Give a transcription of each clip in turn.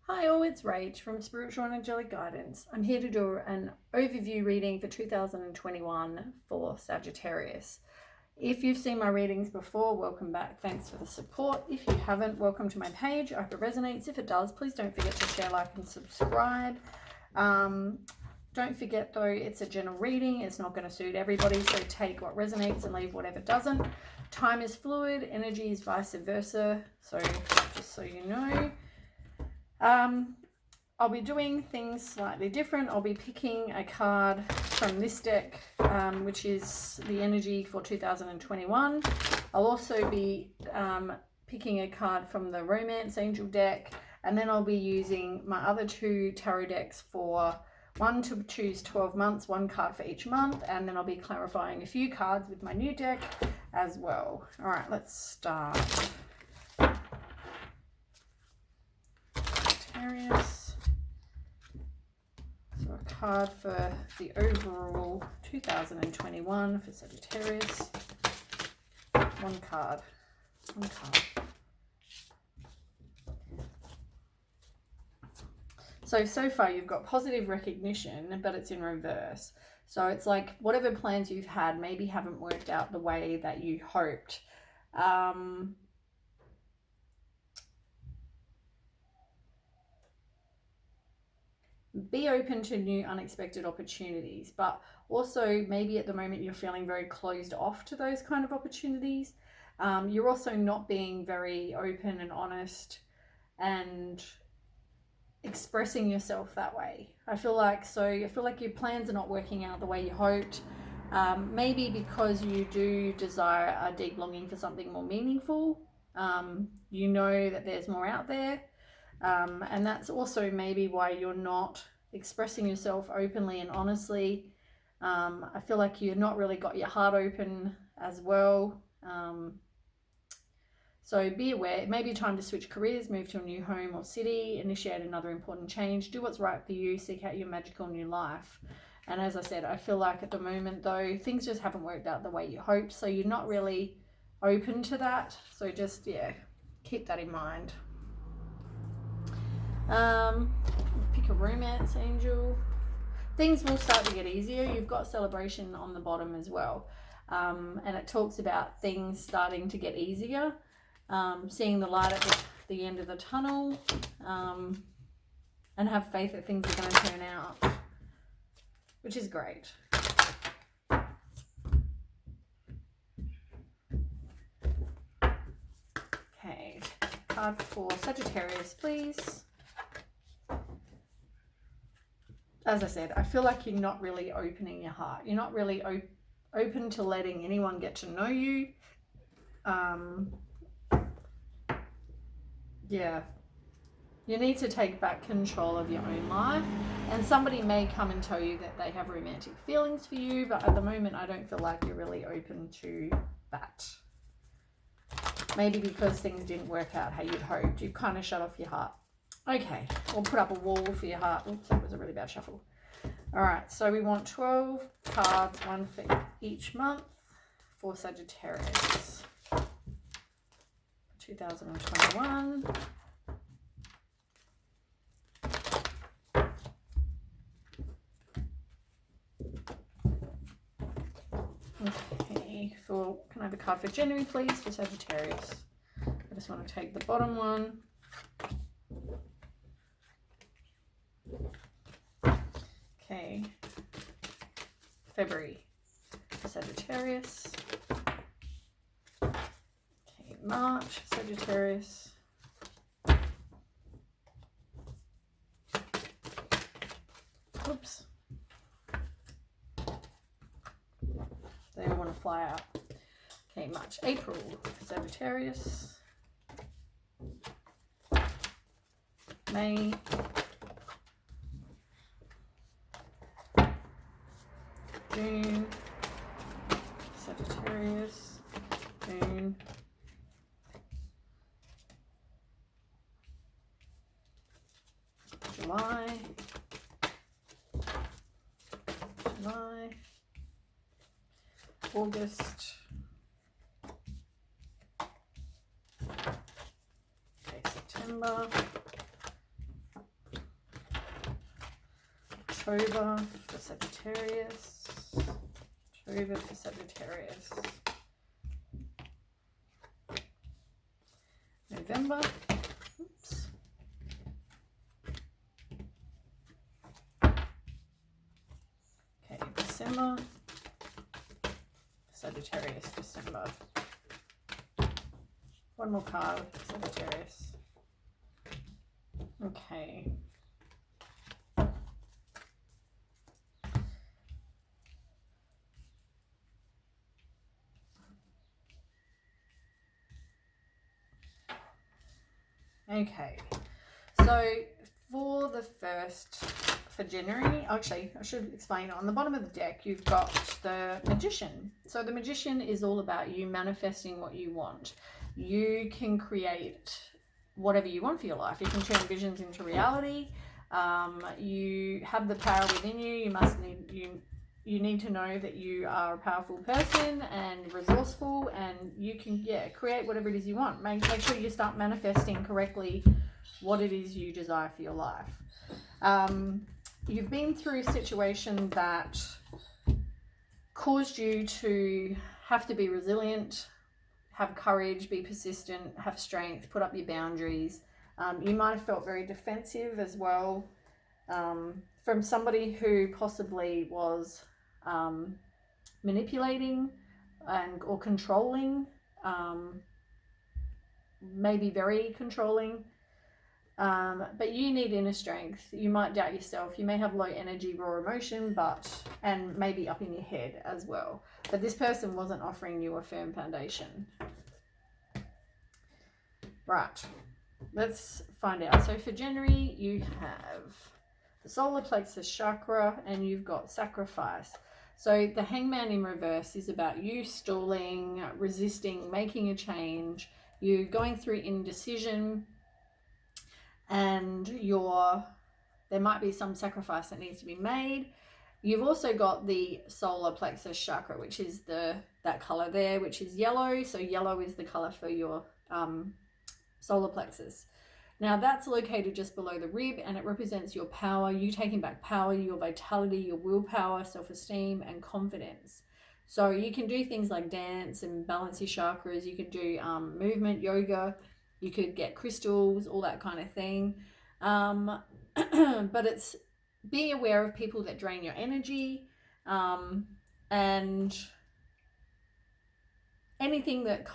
Hi all, it's Rach from Spiritual and Angelic Guidance. I'm here to do an overview reading for 2021 for Sagittarius. If you've seen my readings before, welcome back. Thanks for the support. If you haven't, welcome to my page. I hope it resonates. If it does, please don't forget to share, like, and subscribe. Don't forget though, it's a general reading. It's not going to suit everybody, so take what resonates and leave whatever doesn't. Time is fluid, energy is vice versa. So just so you know. I'll be doing things slightly different. I'll be picking a card from this deck, which is the energy for 2021. I'll also be picking a card from the Romance Angel deck, and then I'll be using my other two tarot decks for one to choose 12 months, one card for each month, and then I'll be clarifying a few cards with my new deck as well. All right, let's start. Sagittarius. So a card for the overall 2021 for Sagittarius. One card. So far you've got positive recognition, but it's in reverse. So it's like whatever plans you've had maybe haven't worked out the way that you hoped. Be open to new unexpected opportunities, but also maybe at the moment you're feeling very closed off to those kind of opportunities. You're also not being very open and honest and expressing yourself that way. I feel like your plans are not working out the way you hoped. Maybe because you do desire a deep longing for something more meaningful. You know that there's more out there. And that's also maybe why you're not expressing yourself openly and honestly. I feel like you've not really got your heart open as well. So be aware. It may be time to switch careers, move to a new home or city, initiate another important change, do what's right for you, seek out your magical new life. And as I said, I feel like at the moment though, things just haven't worked out the way you hoped. So you're not really open to that. So just, keep that in mind. Pick a Romance Angel. Things will start to get easier. You've got Celebration on the bottom as well. And it talks about things starting to get easier. Seeing the light at the end of the tunnel. And have faith that things are going to turn out. Which is great. Okay. Card for Sagittarius, please. As I said, I feel like you're not really opening your heart. You're not really open to letting anyone get to know you. You need to take back control of your own life. And somebody may come and tell you that they have romantic feelings for you, but at the moment I don't feel like you're really open to that. Maybe because things didn't work out how you'd hoped. You've kind of shut off your heart. Okay, we'll put up a wall for your heart. Oops, that was a really bad shuffle. All right, so we want 12 cards, one for each month for Sagittarius. 2021. Okay, can I have a card for January, please, for Sagittarius? I just want to take the bottom one. Okay, February, Sagittarius. Okay, March, Sagittarius. Oops. They all want to fly out. Okay, March, April, Sagittarius. May. June, Sagittarius, June, July, August, okay, September, October for Sagittarius. October for Sagittarius. November. Oops. Okay, December. Sagittarius, December. One more card, Sagittarius. Okay. Okay, so for the first, for January, actually, I should explain, on the bottom of the deck, you've got the Magician. So the Magician is all about you manifesting what you want. You can create whatever you want for your life. You can turn visions into reality. You have the power within you. You need to know that you are a powerful person and resourceful, and you can create whatever it is you want. Make sure you start manifesting correctly what it is you desire for your life. You've been through a situation that caused you to have to be resilient, have courage, be persistent, have strength, put up your boundaries. You might have felt very defensive as well, from somebody who possibly was manipulating or controlling, maybe very controlling. But you need inner strength. You might doubt yourself. You may have low energy, raw emotion, and maybe up in your head as well. But this person wasn't offering you a firm foundation. Right, let's find out. So for January, you have the solar plexus chakra, and you've got sacrifice. So the Hangman in reverse is about you stalling, resisting, making a change. You're going through indecision, and there might be some sacrifice that needs to be made. You've also got the solar plexus chakra, which is that color there, which is yellow. So yellow is the color for your solar plexus. Now that's located just below the rib, and it represents your power, you taking back power, your vitality, your willpower, self-esteem, and confidence. So you can do things like dance and balance your chakras. You can do movement, yoga. You could get crystals, all that kind of thing. But it's being aware of people that drain your energy, and anything that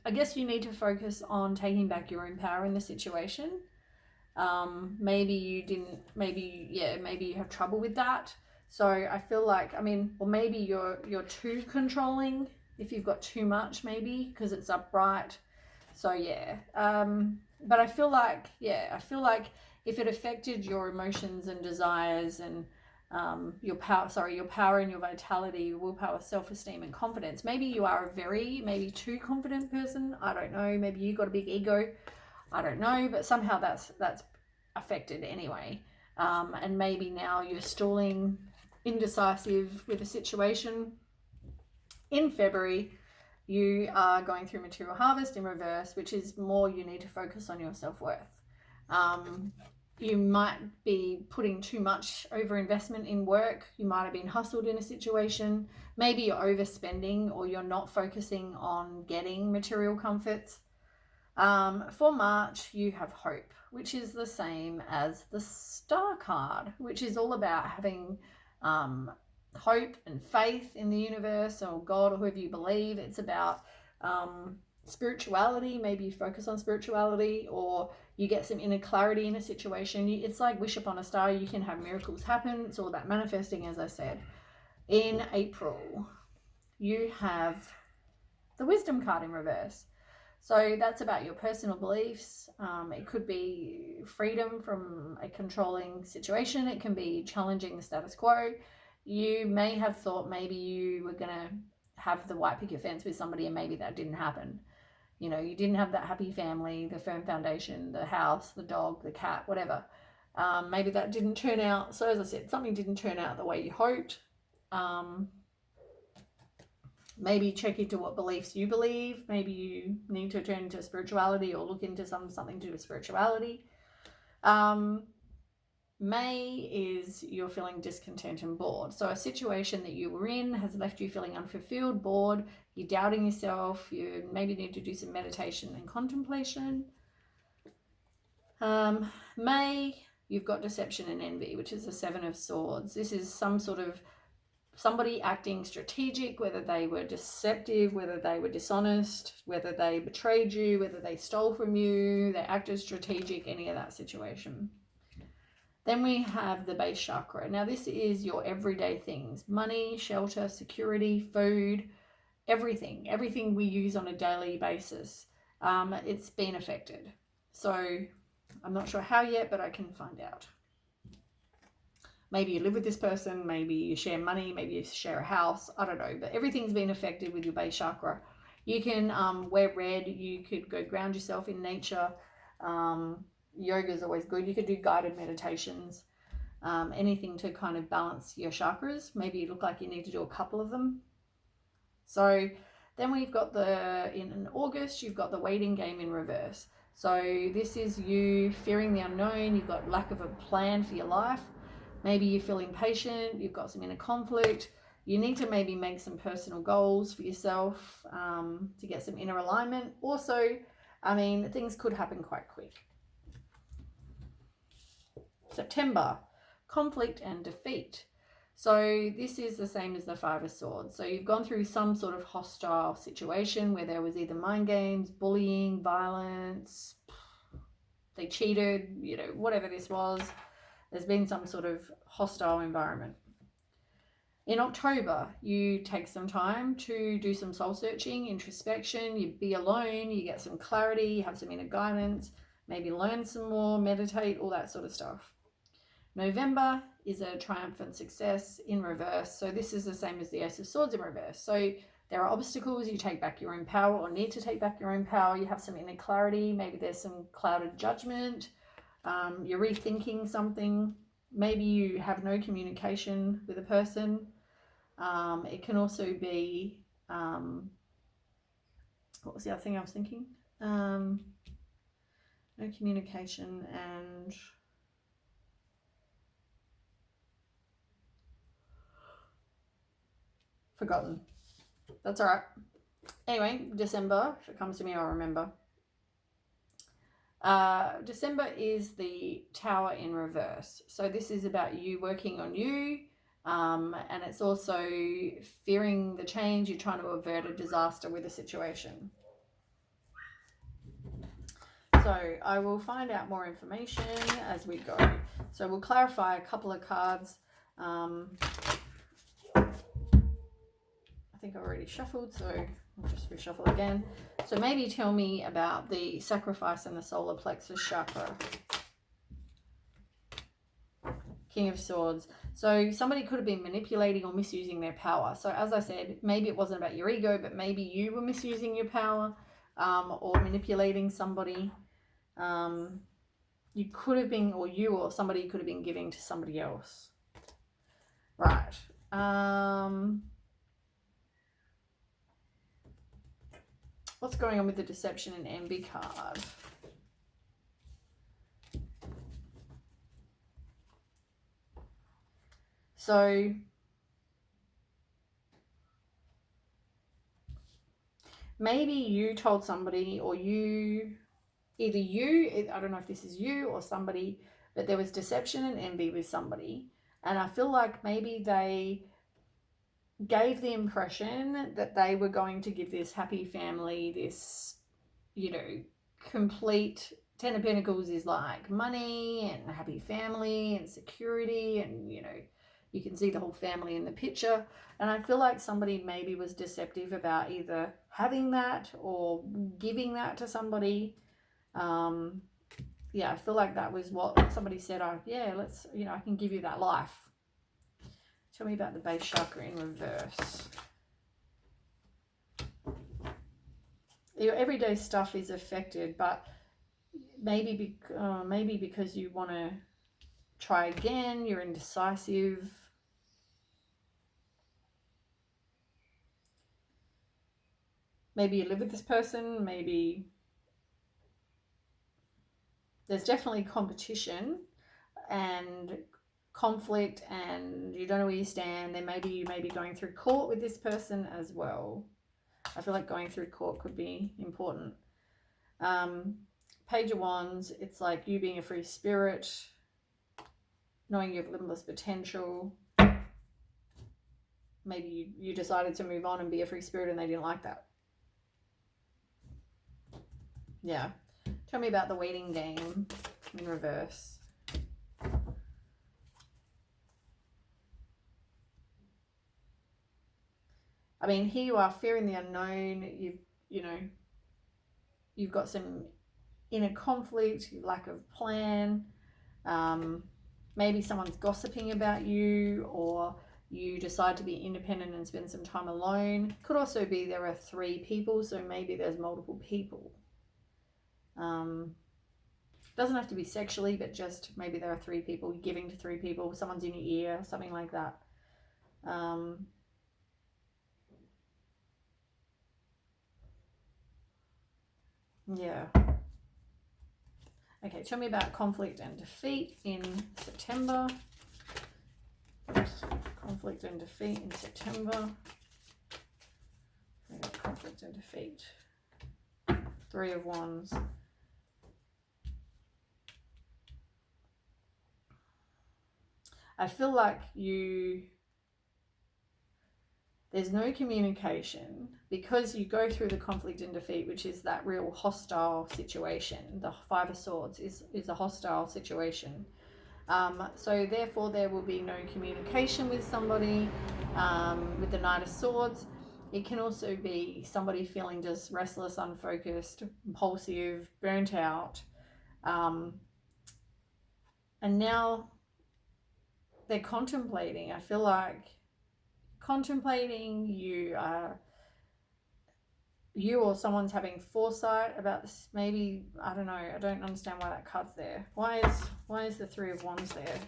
I guess you need to focus on taking back your own power in the situation. Maybe you have trouble with that. So I feel like, or maybe you're too controlling if you've got too much, maybe because it's upright. So yeah, but I feel like if it affected your emotions and desires and your power and your vitality, your willpower, self-esteem, and confidence. Maybe you are maybe too confident person. I don't know. Maybe you got a big ego. I don't know, but somehow that's affected anyway. And maybe now you're stalling, indecisive with a situation. In February, you are going through material harvest in reverse, which is more you need to focus on your self-worth. You might be putting too much over investment in work. You might have been hustled in a situation. Maybe you're overspending, or you're not focusing on getting material comforts. For March, you have hope, which is the same as the Star card, which is all about having hope and faith in the universe or God or whoever you believe. It's about spirituality. Maybe you focus on spirituality, or you get some inner clarity in a situation. It's like wish upon a star. You can have miracles happen. It's all about manifesting, as I said. In April, you have the wisdom card in reverse. So that's about your personal beliefs. It could be freedom from a controlling situation. It can be challenging the status quo. You may have thought maybe you were going to have the white picket fence with somebody, and maybe that didn't happen. You know, you didn't have that happy family, the firm foundation, the house, the dog, the cat, whatever. Maybe that didn't turn out. So as I said, something didn't turn out the way you hoped. Maybe check into what beliefs you believe. Maybe you need to turn to spirituality or look into something to do with spirituality. May is you're feeling discontent and bored. So a situation that you were in has left you feeling unfulfilled, bored, you're doubting yourself, you maybe need to do some meditation and contemplation. May, you've got deception and envy, which is the Seven of Swords. This is some sort of somebody acting strategic, whether they were deceptive, whether they were dishonest, whether they betrayed you, whether they stole from you, they acted strategic, any of that situation. Then we have the base chakra. Now this is your everyday things: money, shelter, security, food, everything we use on a daily basis. It's been affected. So I'm not sure how yet, but I can find out. Maybe you live with this person, maybe you share money, maybe you share a house, I don't know, but everything's been affected with your base chakra. You can wear red, you could go ground yourself in nature. Yoga is always good. You could do guided meditations, anything to kind of balance your chakras. Maybe you look like you need to do a couple of them. So then we've got in August, you've got the waiting game in reverse. So this is you fearing the unknown. You've got lack of a plan for your life. Maybe you feel impatient. You've got some inner conflict. You need to maybe make some personal goals for yourself to get some inner alignment. Also, I mean, things could happen quite quick. September, conflict and defeat. So this is the same as the Five of Swords. So you've gone through some sort of hostile situation where there was either mind games, bullying, violence, they cheated, you know, whatever this was. There's been some sort of hostile environment. In October, you take some time to do some soul searching, introspection, you be alone, you get some clarity, you have some inner guidance, maybe learn some more, meditate, all that sort of stuff. November is a triumphant success in reverse. So this is the same as the Ace of Swords in reverse. So there are obstacles, you take back your own power or need to take back your own power. You have some inner clarity. Maybe there's some clouded judgment. You're rethinking something. Maybe you have no communication with a person. It can also be, what was the other thing I was thinking? No communication and... forgotten. That's all right. Anyway, December, if it comes to me, I'll remember. December is the Tower in reverse. So this is about you working on you, and it's also fearing the change. You're trying to avert a disaster with a situation. So I will find out more information as we go. So we'll clarify a couple of cards. I think I've already shuffled, so I'll just reshuffle again. So maybe tell me about the sacrifice and the solar plexus chakra. King of Swords. So somebody could have been manipulating or misusing their power. So as I said, maybe it wasn't about your ego, but maybe you were misusing your power or manipulating somebody. You could have been, or you or somebody could have been giving to somebody else. Right. What's going on with the deception and envy card? So maybe you told somebody, or I don't know if this is you or somebody, but there was deception and envy with somebody. And I feel like maybe they gave the impression that they were going to give this happy family, this, you know, complete... Ten of Pentacles is like money and a happy family and security, and, you know, you can see the whole family in the picture. And I feel like somebody maybe was deceptive about either having that or giving that to somebody. Yeah, I feel like that was what somebody said. Let's, you know, I can give you that life. Tell me about the base chakra in reverse. Your everyday stuff is affected, but maybe because you want to try again, you're indecisive. Maybe you live with this person, maybe there's definitely competition. and conflict, and you don't know where you stand. Then maybe you may be going through court with this person as well. I feel like going through court could be important. Page of Wands, it's like you being a free spirit, knowing you have limitless potential. Maybe you decided to move on and be a free spirit and they didn't like that. Yeah. Tell me about the waiting game in reverse. I mean, here you are fearing the unknown. You've got some inner conflict, lack of plan. Maybe someone's gossiping about you, or you decide to be independent and spend some time alone. Could also be there are 3 people, so maybe there's multiple people. Doesn't have to be sexually, but just maybe there are 3 people, giving to 3 people, someone's in your ear, something like that. Yeah. Okay, tell me about conflict and defeat in September. Conflict and defeat in September. Conflict and defeat. 3 of Wands. I feel like there's no communication because you go through the conflict and defeat, which is that real hostile situation. The 5 of Swords is a hostile situation. So therefore there will be no communication with somebody. With the Knight of Swords, it can also be somebody feeling just restless, unfocused, impulsive, burnt out. And now they're contemplating. I feel like contemplating, you or someone's having foresight about this. Maybe, I don't know, I don't understand why that card's there. Why is the 3 of Wands there?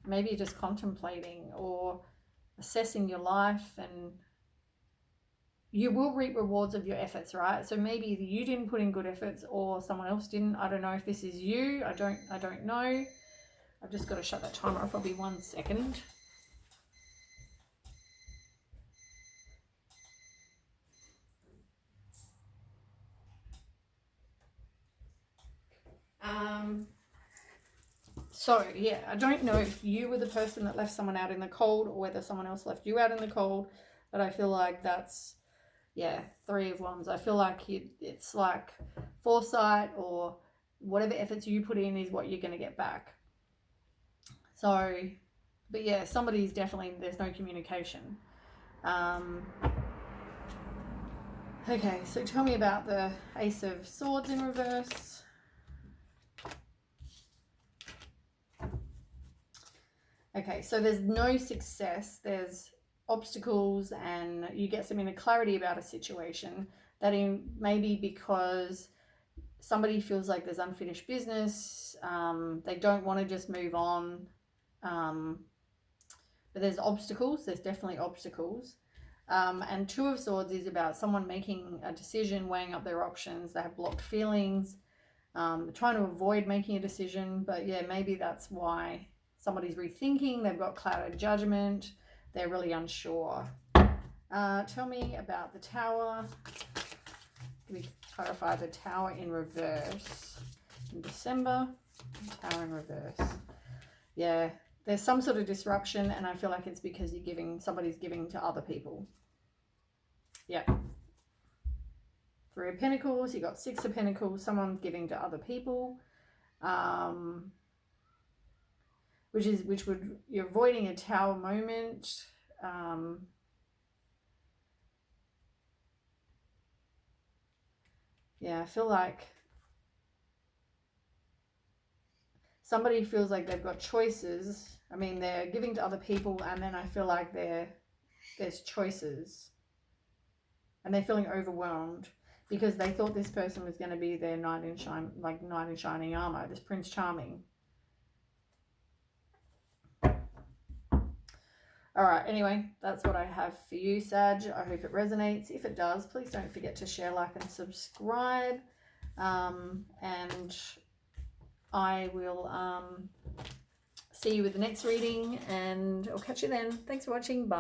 Maybe you're just contemplating or assessing your life, and you will reap rewards of your efforts, right? So maybe either you didn't put in good efforts or someone else didn't. I don't know if this is you. I don't know. I've just got to shut that timer off. I'll be 1 second. So yeah, I don't know if you were the person that left someone out in the cold or whether someone else left you out in the cold, but I feel like that's, yeah, 3 of Wands. I feel like it's like foresight, or whatever efforts you put in is what you're going to get back. So, but yeah, somebody's definitely, there's no communication. Okay, so tell me about the Ace of Swords in reverse. Okay, so there's no success, there's obstacles, and you get some inner clarity about a situation. That maybe because somebody feels like there's unfinished business, they don't want to just move on, but there's obstacles, there's definitely obstacles. And 2 of Swords is about someone making a decision, weighing up their options. They have blocked feelings, trying to avoid making a decision, but yeah, maybe that's why somebody's rethinking. They've got clouded judgment. They're really unsure. Tell me about the Tower. Can we clarify the Tower in reverse in December? Tower in reverse. Yeah, there's some sort of disruption, and I feel like it's because somebody's giving to other people. Yeah. 3 of Pentacles. You got 6 of Pentacles. Someone's giving to other people. You're avoiding a Tower moment. Yeah, I feel like somebody feels like they've got choices. I mean, they're giving to other people, and then I feel like there's choices, and they're feeling overwhelmed because they thought this person was going to be their knight in shining armor, this Prince Charming. All right, anyway, that's what I have for you, Sag. I hope it resonates. If it does, please don't forget to share, like, and subscribe. And I will see you with the next reading, and I'll catch you then. Thanks for watching. Bye.